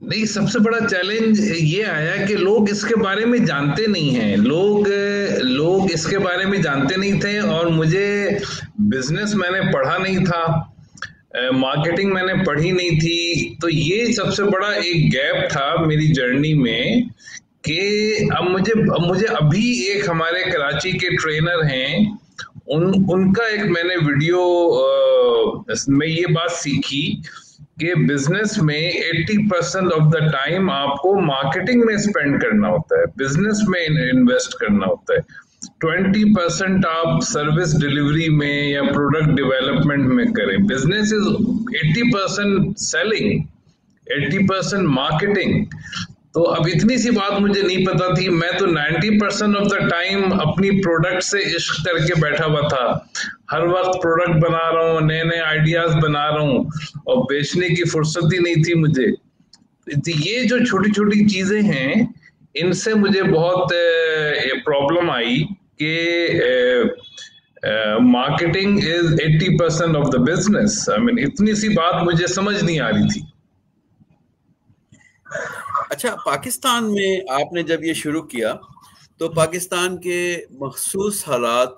نہیں، سب سے بڑا چیلنج یہ آیا کہ لوگ اس کے بارے میں جانتے نہیں ہیں، لوگ اس کے بارے میں جانتے نہیں تھے، اور مجھے بزنس میں نے پڑھا نہیں تھا، مارکیٹنگ میں نے پڑھی نہیں تھی، تو یہ سب سے بڑا ایک گیپ تھا میری جرنی میں کہ اب مجھے ابھی ایک ہمارے کراچی کے ٹرینر ہیں، ان کا ایک میں نے ویڈیو میں یہ بات سیکھی کہ بزنس میں 80% آف دا ٹائم آپ کو مارکیٹنگ میں اسپینڈ کرنا ہوتا ہے، بزنس میں انویسٹ کرنا ہوتا ہے، 20% آپ سروس ڈیلیوری میں یا پروڈکٹ ڈیولپمنٹ میں کریں. Business is 80% selling, 80% marketing. تو اب اتنی سی بات مجھے نہیں پتا تھی، میں تو 90% آف دا ٹائم اپنی پروڈکٹ سے عشق کر کے بیٹھا ہوا تھا، ہر وقت پروڈکٹ بنا رہا ہوں، نئے نئے آئیڈیاز بنا رہا ہوں، اور بیچنے کی فرصت ہی نہیں تھی مجھے. یہ جو چھوٹی چھوٹی چیزیں ہیں ان سے مجھے بہت پرابلم آئی کہ marketing is 80% of the business. اتنی سی بات مجھے سمجھ نہیں آ رہی تھی. اچھا، پاکستان میں آپ نے جب یہ شروع کیا تو پاکستان کے مخصوص حالات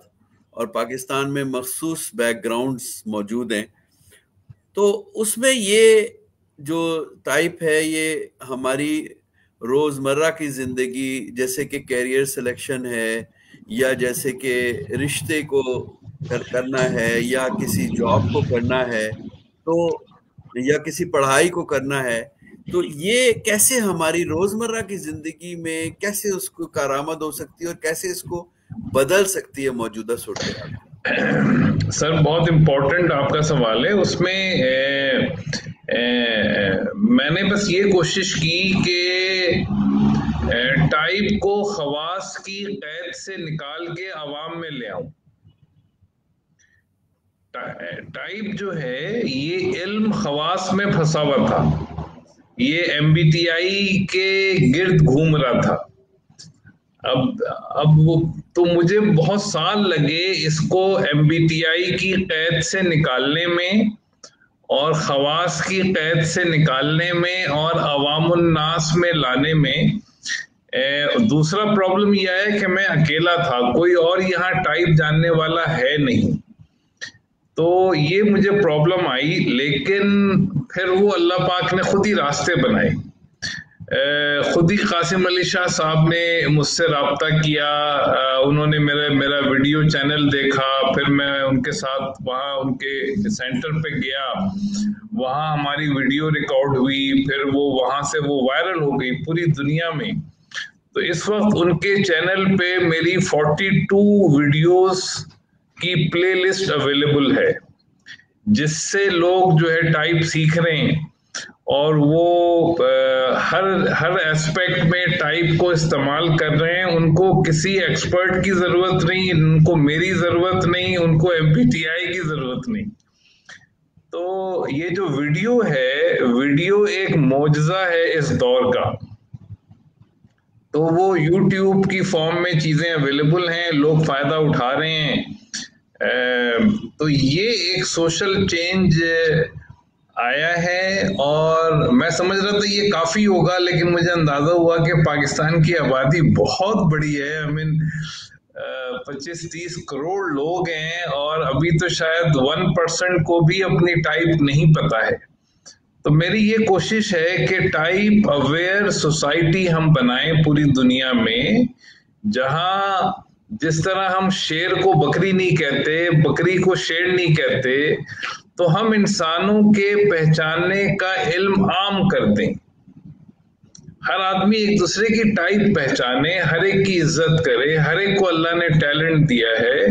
اور پاکستان میں مخصوص بیک گراؤنڈز موجود ہیں، تو اس میں یہ جو ٹائپ ہے یہ ہماری روزمرہ کی زندگی، جیسے کہ کیریئر سلیکشن ہے، یا جیسے کہ رشتے کو کرنا ہے، یا کسی جاب کو کرنا ہے، تو یا کسی پڑھائی کو کرنا ہے، تو یہ کیسے ہماری روزمرہ کی زندگی میں کیسے اس کو کارآمد ہو سکتی ہے اور کیسے اس کو بدل سکتی ہے موجودہ صورتحال؟ سر بہت امپورٹنٹ آپ کا سوال ہے. اس میں میں نے بس یہ کوشش کی کہ ٹائپ کو خواص کی قید سے نکال کے عوام میں لے آؤں. ٹائپ جو ہے یہ علم خواص میں پھنسا ہوا تھا، یہ MBTI کے گرد گھوم رہا تھا. اب تو مجھے بہت سال لگے اس کو MBTI کی قید سے نکالنے میں اور خواص کی قید سے نکالنے میں اور عوام الناس میں لانے میں. دوسرا پرابلم یہ ہے کہ میں اکیلا تھا، کوئی اور یہاں ٹائپ جاننے والا ہے نہیں، تو یہ مجھے پرابلم آئی. لیکن پھر وہ اللہ پاک نے خود ہی راستے بنائے. خود ہی قاسم علی شاہ صاحب نے مجھ سے رابطہ کیا، انہوں نے میرا ویڈیو چینل دیکھا، پھر میں ان کے ساتھ وہاں ان کے سینٹر پہ گیا، وہاں ہماری ویڈیو ریکارڈ ہوئی، پھر وہ وہاں سے وہ وائرل ہو گئی پوری دنیا میں. تو اس وقت ان کے چینل پہ میری 42 ویڈیوز کی پلے لسٹ اویلیبل ہے، جس سے لوگ جو ہے ٹائپ سیکھ رہے ہیں، اور وہ ہر ایسپیکٹ میں ٹائپ کو استعمال کر رہے ہیں. ان کو کسی ایکسپرٹ کی ضرورت نہیں، ان کو میری ضرورت نہیں، ان کو MBTI کی ضرورت نہیں. تو یہ جو ویڈیو ہے، ویڈیو ایک معجزہ ہے اس دور کا. تو وہ YouTube کی فارم میں چیزیں اویلیبل ہیں، لوگ فائدہ اٹھا رہے ہیں. تو یہ ایک سوشل چینج آیا ہے، اور میں سمجھ رہا تھا یہ کافی ہوگا، لیکن مجھے اندازہ ہوا کہ پاکستان کی آبادی بہت بڑی ہے. 25-30 کروڑ لوگ ہیں، اور ابھی تو شاید 1% کو بھی اپنی ٹائپ نہیں پتا ہے. تو میری یہ کوشش ہے کہ ٹائپ اویئر سوسائٹی ہم بنائیں پوری دنیا میں، جہاں جس طرح ہم شیر کو بکری نہیں کہتے، بکری کو شیر نہیں کہتے، تو ہم انسانوں کے پہچاننے کا علم عام کر دیں. ہر آدمی ایک دوسرے کی ٹائپ پہچانے، ہر ایک کی عزت کرے. ہر ایک کو اللہ نے ٹیلنٹ دیا ہے،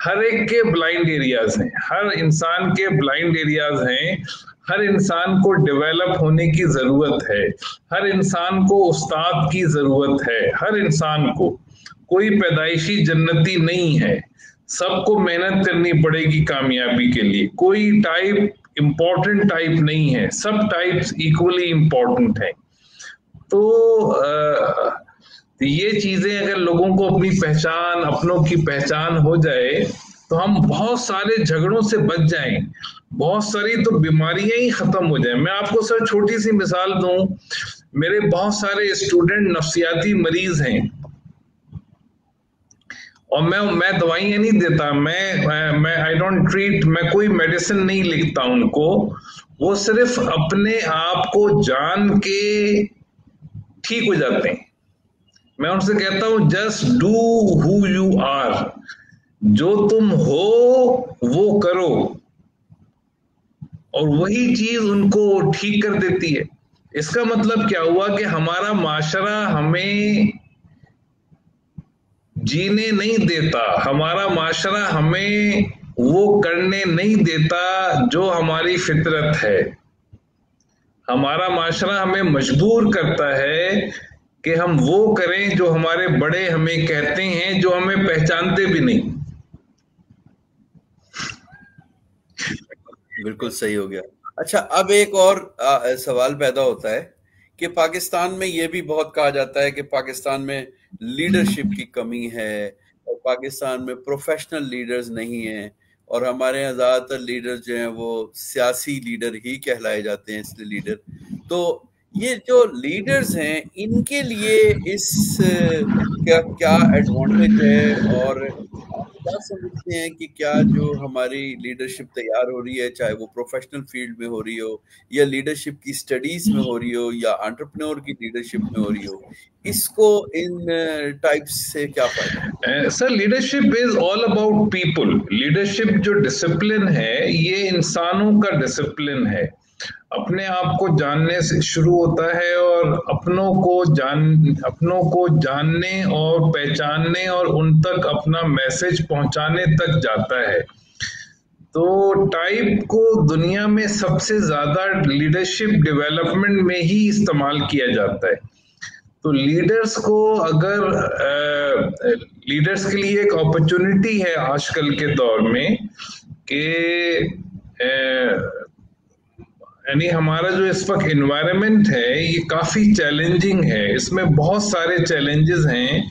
ہر ایک کے بلائنڈ ایریاز ہیں، ہر انسان کے بلائنڈ ایریاز ہیں. ہر انسان کو ڈیولپ ہونے کی ضرورت ہے، ہر انسان کو استاد کی ضرورت ہے. ہر انسان کو، کوئی پیدائشی جنتی نہیں ہے، سب کو محنت کرنی پڑے گی کامیابی کے لیے. کوئی ٹائپ امپورٹنٹ ٹائپ نہیں ہے، سب ٹائپس ایکولی امپورٹنٹ ہیں. تو یہ چیزیں اگر لوگوں کو اپنی پہچان، اپنوں کی پہچان ہو جائے، تو ہم بہت سارے جھگڑوں سے بچ جائیں، بہت ساری تو بیماریاں ہی ختم ہو جائیں. میں آپ کو سر چھوٹی سی مثال دوں, میرے بہت سارے اسٹوڈنٹ نفسیاتی مریض ہیں, اور میں دوائیاں نہیں دیتا, میں آئی ڈونٹ ٹریٹ, میں کوئی میڈیسن نہیں لکھتا ان کو. وہ صرف اپنے آپ کو جان کے ٹھیک ہو جاتے ہیں. میں ان سے کہتا ہوں just do who you are, جو تم ہو وہ کرو, اور وہی چیز ان کو ٹھیک کر دیتی ہے. اس کا مطلب کیا ہوا کہ ہمارا معاشرہ ہمیں جینے نہیں دیتا, ہمارا معاشرہ ہمیں وہ کرنے نہیں دیتا جو ہماری فطرت ہے. ہمارا معاشرہ ہمیں مجبور کرتا ہے کہ ہم وہ کریں جو ہمارے بڑے ہمیں کہتے ہیں, جو ہمیں پہچانتے بھی نہیں. بالکل صحیح ہو گیا. اچھا, اب ایک اور سوال پیدا ہوتا ہے کہ پاکستان میں یہ بھی بہت کہا جاتا ہے کہ پاکستان میں لیڈرشپ کی کمی ہے, اور پاکستان میں پروفیشنل لیڈرز نہیں ہیں, اور ہمارے یہاں زیادہ تر لیڈر جو ہیں وہ سیاسی لیڈر ہی کہلائے جاتے ہیں, اس لیے لیڈر. تو یہ جو لیڈرز ہیں ان کے لیے اس کیا ایڈوانٹیج ہے, اور کیا سمجھتے ہیں کہ کیا جو ہماری لیڈرشپ تیار ہو رہی ہے, چاہے وہ پروفیشنل فیلڈ میں ہو رہی ہو یا لیڈرشپ کی سٹڈیز میں ہو رہی ہو یا انٹرپرینور کی لیڈرشپ میں ہو رہی ہو, اس کو ان ٹائپس سے کیا فائدہ؟ Sir leadership is all about people. Leadership جو ڈسپلن ہے یہ انسانوں کا ڈسپلن ہے. اپنے آپ کو جاننے سے شروع ہوتا ہے, اور اپنوں کو جاننے اور پہچاننے اور ان تک اپنا میسج پہنچانے تک جاتا ہے. تو ٹائپ کو دنیا میں سب سے زیادہ لیڈرشپ ڈیولپمنٹ میں ہی استعمال کیا جاتا ہے. تو لیڈرز کو اگر لیڈرز کے لیے ایک اپرچونٹی ہے آج کل کے دور میں کہ یعنی ہمارا جو اس وقت انوائرمنٹ ہے یہ کافی چیلنجنگ ہے. اس میں بہت سارے چیلنجز ہیں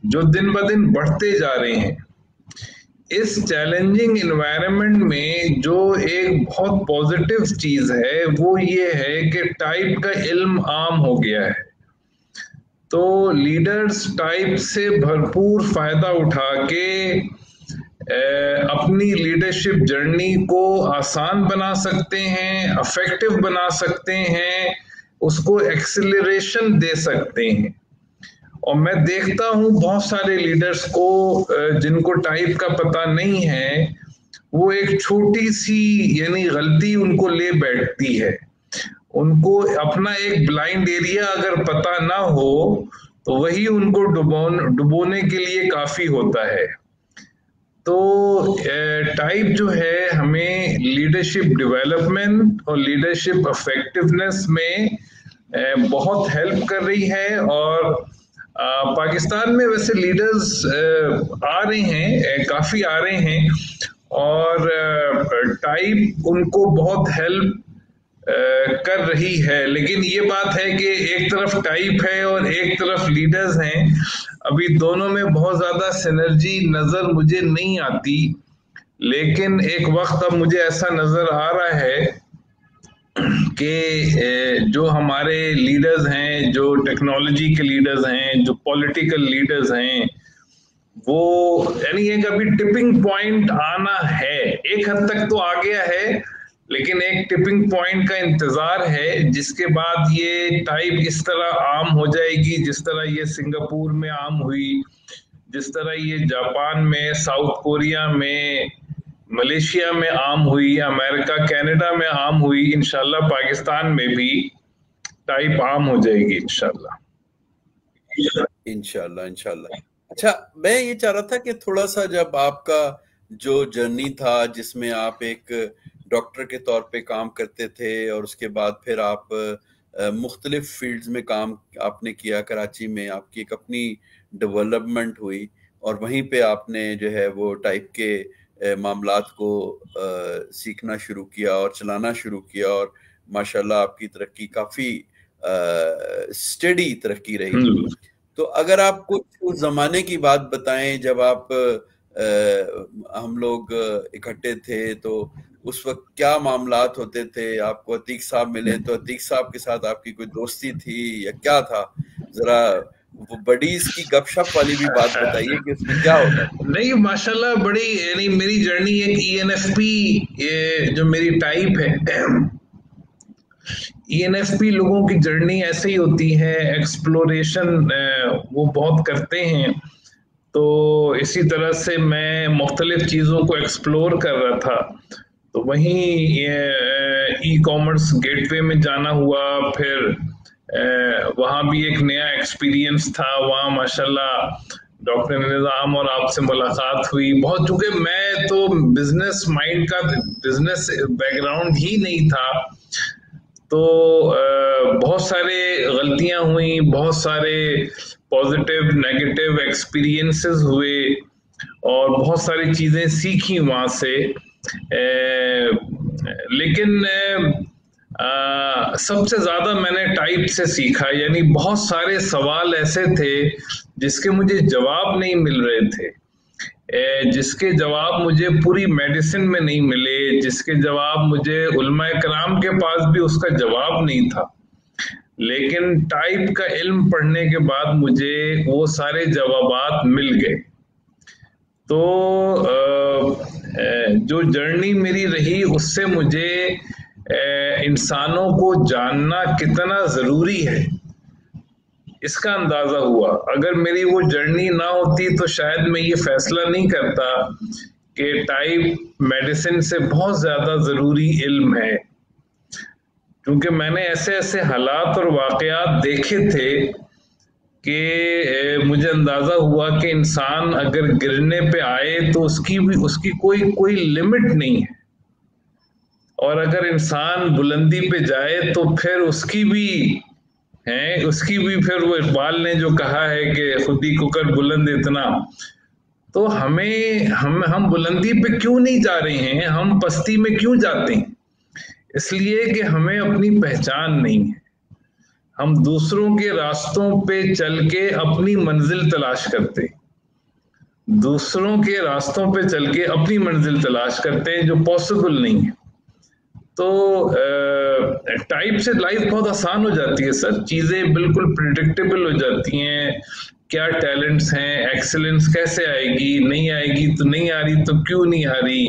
جو دن بدن بڑھتے جا رہے ہیں. اس چیلنجنگ انوائرمنٹ میں جو ایک بہت پازیٹیو چیز ہے وہ یہ ہے کہ ٹائپ کا علم عام ہو گیا ہے. تو لیڈرز ٹائپ سے بھرپور فائدہ اٹھا کے اپنی لیڈرشپ جرنی کو آسان بنا سکتے ہیں, افیکٹو بنا سکتے ہیں, اس کو ایکسلریشن دے سکتے ہیں. اور میں دیکھتا ہوں بہت سارے لیڈرز کو جن کو ٹائپ کا پتہ نہیں ہے, وہ ایک چھوٹی سی یعنی غلطی ان کو لے بیٹھتی ہے. ان کو اپنا ایک بلائنڈ ایریا اگر پتہ نہ ہو تو وہی ان کو ڈبونے کے لیے کافی ہوتا ہے. تو ٹائپ جو ہے ہمیں لیڈرشپ ڈیولپمنٹ اور لیڈرشپ افیکٹونیس میں بہت ہیلپ کر رہی ہے. اور پاکستان میں ویسے لیڈرز آ رہے ہیں, کافی آ رہے ہیں, اور ٹائپ ان کو بہت ہیلپ کر رہی ہے. لیکن یہ بات ہے کہ ایک طرف ٹائپ ہے اور ایک طرف لیڈرز ہیں, ابھی دونوں میں بہت زیادہ سینرجی نظر مجھے نہیں آتی. لیکن ایک وقت اب مجھے ایسا نظر آ رہا ہے کہ جو ہمارے لیڈرز ہیں, جو ٹیکنالوجی کے لیڈرز ہیں, جو پولیٹیکل لیڈرز ہیں, وہ یعنی ایک ابھی ٹپنگ پوائنٹ آنا ہے. ایک حد تک تو آ گیا ہے, لیکن ایک ٹپنگ پوائنٹ کا انتظار ہے جس کے بعد یہ ٹائپ اس طرح عام ہو جائے گی جس طرح یہ سنگاپور میں عام ہوئی, جس طرح یہ جاپان میں, ساؤتھ کوریا میں, ملیشیا میں عام ہوئی, امریکہ کینیڈا میں عام ہوئی. انشاءاللہ پاکستان میں بھی ٹائپ عام ہو جائے گی انشاءاللہ. انشاءاللہ. اچھا, میں یہ چاہ رہا تھا کہ تھوڑا سا جب آپ کا جو جرنی تھا جس میں آپ ایک ڈاکٹر کے طور پہ کام کرتے تھے اور اس کے بعد پھر آپ مختلف فیلڈز میں کام آپ نے کیا, کراچی میں آپ کی ایک اپنی ڈیولپمنٹ ہوئی اور وہیں پہ آپ نے جو ہے وہ ٹائپ کے معاملات کو سیکھنا شروع کیا اور چلانا شروع کیا, اور ماشاءاللہ آپ کی ترقی کافی اسٹڈی ترقی رہی. تو اگر آپ کچھ اس زمانے کی بات بتائیں جب آپ ہم لوگ اکٹھے تھے, تو اس وقت کیا معاملات ہوتے تھے؟ آپ کو عتیق صاحب ملے تو عتیق صاحب کے ساتھ آپ کی کوئی دوستی تھی یا کیا تھا؟ ذرا وہ بڈیز کی گپ شپ والی بھی بات بتائیے کہ اس میں کیا ہوتا تھا۔ نہیں ماشاءاللہ بڑی، یعنی میری جرنی ایک ENFP جو میری ٹائپ ہے، ENFP لوگوں کی جرنی ایسے ہی ہوتی ہے، ایکسپلوریشن وہ بہت کرتے ہیں. تو اسی طرح سے میں مختلف چیزوں کو ایکسپلور کر رہا تھا. تو وہیں ای کامرس گیٹ وے میں جانا ہوا، پھر وہاں بھی ایک نیا ایکسپیرینس تھا. وہاں ماشاءاللہ ڈاکٹر نظام اور آپ سے ملاقات ہوئی بہت، چونکہ میں تو بزنس مائنڈ کا، بزنس بیک گراؤنڈ ہی نہیں تھا، تو بہت سارے غلطیاں ہوئیں، بہت سارے پازیٹیو نیگیٹیو ایکسپیرینسز ہوئے اور بہت ساری چیزیں سیکھی وہاں سے. لیکن سب سے زیادہ میں نے ٹائپ سے سیکھا، یعنی بہت سارے سوال ایسے تھے جس کے مجھے جواب نہیں مل رہے تھے، جس کے جواب مجھے پوری میڈیسن میں نہیں ملے، جس کے جواب مجھے علماء کرام کے پاس بھی اس کا جواب نہیں تھا. لیکن ٹائپ کا علم پڑھنے کے بعد مجھے وہ سارے جوابات مل گئے. تو جو جرنی میری رہی اس سے مجھے انسانوں کو جاننا کتنا ضروری ہے اس کا اندازہ ہوا. اگر میری وہ جرنی نہ ہوتی تو شاید میں یہ فیصلہ نہیں کرتا کہ ٹائپ میڈیسن سے بہت زیادہ ضروری علم ہے، کیونکہ میں نے ایسے ایسے حالات اور واقعات دیکھے تھے کہ مجھے اندازہ ہوا کہ انسان اگر گرنے پہ آئے تو اس کی کوئی لمٹ نہیں ہے، اور اگر انسان بلندی پہ جائے تو پھر اس کی بھی پھر وہ اقبال نے جو کہا ہے کہ خودی کو کر بلند اتنا. تو ہم بلندی پہ کیوں نہیں جا رہے ہیں، ہم پستی میں کیوں جاتے ہیں؟ اس لیے کہ ہمیں اپنی پہچان نہیں ہے. ہم دوسروں کے راستوں پہ چل کے اپنی منزل تلاش کرتے ہیں، دوسروں کے راستوں پہ چل کے اپنی منزل تلاش کرتے ہیں جو پاسبل نہیں ہے. تو ٹائپ سے لائف بہت آسان ہو جاتی ہے سر، چیزیں بالکل پریڈکٹیبل ہو جاتی ہیں. کیا ٹیلنٹس ہیں، ایکسلنس کیسے آئے گی، نہیں آئے گی تو نہیں آ رہی تو کیوں نہیں آ رہی،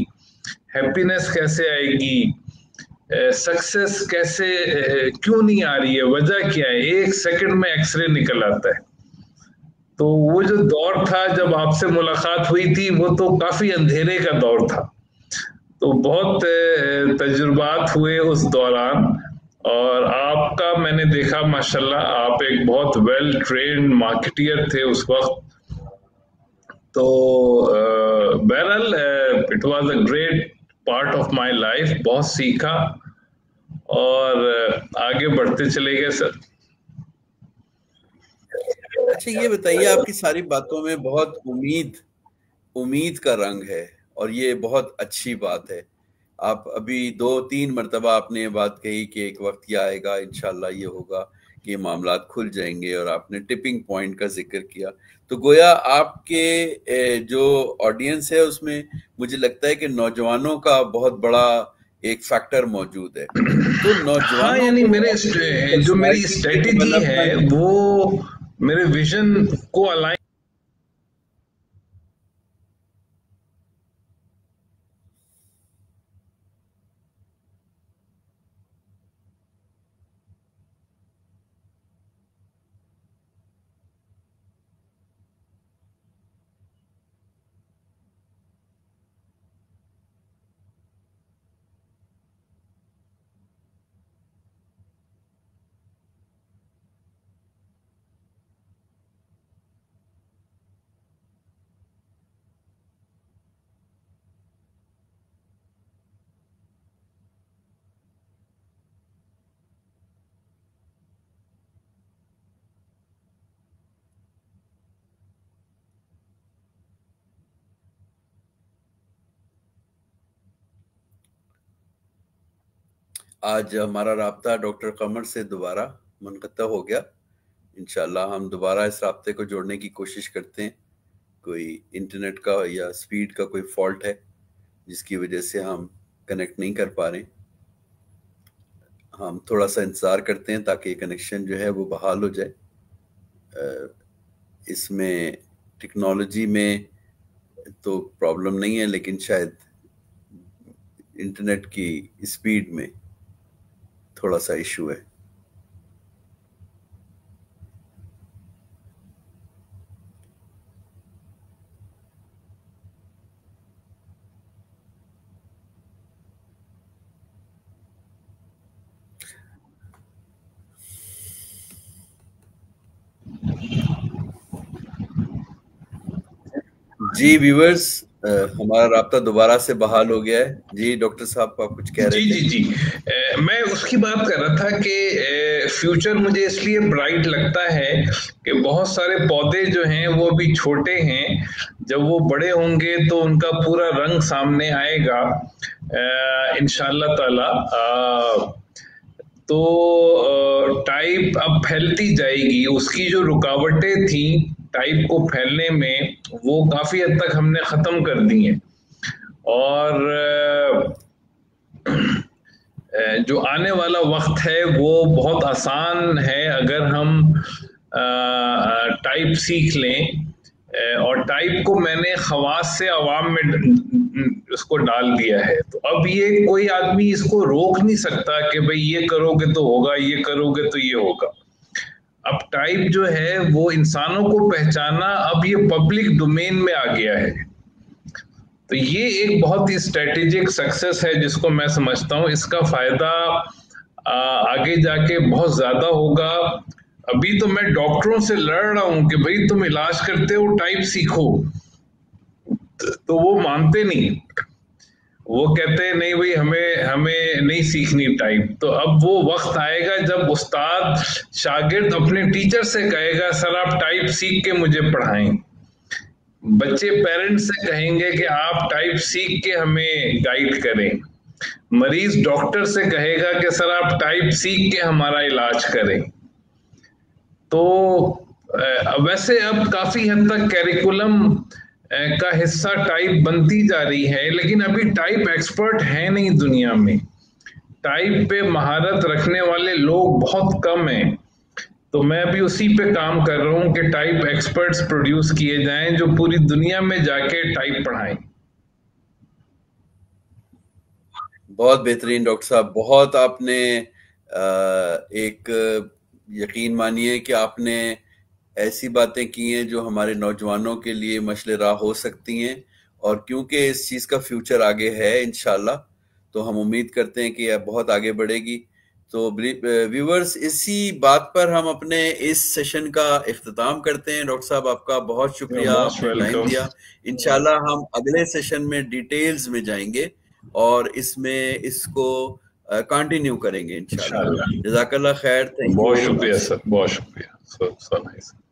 ہیپینس کیسے آئے گی، سکسیس کیسے کیوں نہیں آ رہی ہے، وجہ کیا ہے، ایک سیکنڈ میں ایکس رے نکل آتا ہے. تو وہ جو دور تھا جب آپ سے ملاقات ہوئی تھی وہ تو کافی اندھیرے کا دور تھا. تو بہت تجربات ہوئے اس دوران، اور آپ کا میں نے دیکھا ماشاءاللہ آپ ایک بہت ویل ٹرینڈ مارکیٹر تھے اس وقت. تو بہرحال it was a great part of my life, بہت سیکھا اور آگے بڑھتے چلے گئے سر. اچھا یہ بتائیے، آپ کی ساری باتوں میں بہت امید کا رنگ ہے، اور یہ بہت اچھی بات ہے. آپ ابھی 2-3 مرتبہ آپ نے یہ بات کہی کہ ایک وقت یہ آئے گا انشاءاللہ یہ ہوگا کہ یہ معاملات کھل جائیں گے، اور آپ نے ٹپنگ پوائنٹ کا ذکر کیا. تو گویا آپ کے جو آڈینس ہے اس میں مجھے لگتا ہے کہ نوجوانوں کا بہت بڑا ایک فیکٹر موجود ہے. تو ہاں نوجوانوں یعنی جو میری پرسنالٹی کے اسٹریٹجی ہے ڈیولپمنٹ، وہ میرے ویژن کو الائن آج ہمارا رابطہ ڈاکٹر قمر سے دوبارہ منقطع ہو گیا. انشاءاللہ ہم دوبارہ اس رابطے کو جوڑنے کی کوشش کرتے ہیں. کوئی انٹرنیٹ کا یا سپیڈ کا کوئی فالٹ ہے جس کی وجہ سے ہم کنیکٹ نہیں کر پا رہے ہیں. ہم تھوڑا سا انتظار کرتے ہیں تاکہ یہ کنیکشن جو ہے وہ بحال ہو جائے. اس میں ٹیکنالوجی میں تو پرابلم نہیں ہے، لیکن شاید انٹرنیٹ کی اسپیڈ میں تھوڑا سا ایشو ہے. جی ویورز، ہمارا رابطہ دوبارہ سے بحال ہو گیا ہے. جی ڈاکٹر صاحب آپ کچھ کہہ رہے تھے. جی میں اس کی بات کر رہا تھا کہ فیوچر مجھے اس لیے برائٹ لگتا ہے کہ بہت سارے پودے جو ہیں وہ ابھی چھوٹے ہیں، جب وہ بڑے ہوں گے تو ان کا پورا رنگ سامنے آئے گا انشاءاللہ تعالی. تو ٹائپ اب پھیلتی جائے گی. اس کی جو رکاوٹیں تھیں ٹائپ کو پھیلنے میں وہ کافی حد تک ہم نے ختم کر دی ہیں، اور جو آنے والا وقت ہے وہ بہت آسان ہے اگر ہم ٹائپ سیکھ لیں. اور ٹائپ کو میں نے خواص سے عوام میں اس کو ڈال دیا ہے. تو اب یہ کوئی آدمی اس کو روک نہیں سکتا کہ بھئی یہ کرو گے تو ہوگا، یہ کرو گے تو یہ ہوگا. اب ٹائپ جو ہے وہ انسانوں کو پہچانا اب یہ پبلک ڈومین میں آ گیا ہے. تو یہ ایک بہت ہی اسٹریٹجک سکسیس ہے جس کو میں سمجھتا ہوں. اس کا فائدہ آگے جا کے بہت زیادہ ہوگا. ابھی تو میں ڈاکٹروں سے لڑ رہا ہوں کہ بھئی تم علاج کرتے ہو ٹائپ سیکھو، تو وہ مانتے نہیں. وہ کہتے ہیں نہیں بھئی ہمیں نہیں سیکھنی ٹائپ. تو اب وہ وقت آئے گا جب استاد شاگرد اپنے ٹیچر سے کہے گا سر آپ ٹائپ سیکھ کے مجھے پڑھائیں. بچے پیرنٹس سے کہیں گے کہ آپ ٹائپ سیکھ کے ہمیں گائیڈ کریں. مریض ڈاکٹر سے کہے گا کہ سر آپ ٹائپ سیکھ کے ہمارا علاج کریں. تو ویسے اب کافی حد تک کیریکولم کا حصہ ٹائپ بنتی جا رہی ہے، لیکن ابھی ٹائپ ایکسپرٹ ہیں نہیں دنیا میں. ٹائپ پہ مہارت رکھنے والے لوگ بہت کم ہیں. تو میں ابھی اسی پہ کام کر رہا ہوں کہ ٹائپ ایکسپرٹس پروڈیوس کیے جائیں جو پوری دنیا میں جا کے ٹائپ پڑھائیں. بہت بہترین ڈاکٹر صاحب، بہت آپ نے ایک یقین مانیے کہ آپ نے ایسی باتیں کی ہیں جو ہمارے نوجوانوں کے لیے مشعل راہ ہو سکتی ہیں. اور کیونکہ اس چیز کا فیوچر آگے ہے انشاءاللہ، تو ہم امید کرتے ہیں کہ یہ بہت آگے بڑھے گی. تو ویورز، اسی بات پر ہم اپنے اس سیشن کا اختتام کرتے ہیں. ڈاکٹر صاحب آپ کا بہت شکریہ، آپ نے ٹائم دیا. انشاءاللہ ہم اگلے سیشن میں ڈیٹیلز میں جائیں گے اور اس میں اس کو کنٹینیو کریں گے انشاءاللہ. جزاک اللہ خیر. بہت شکریہ سر، بہت شکریہ.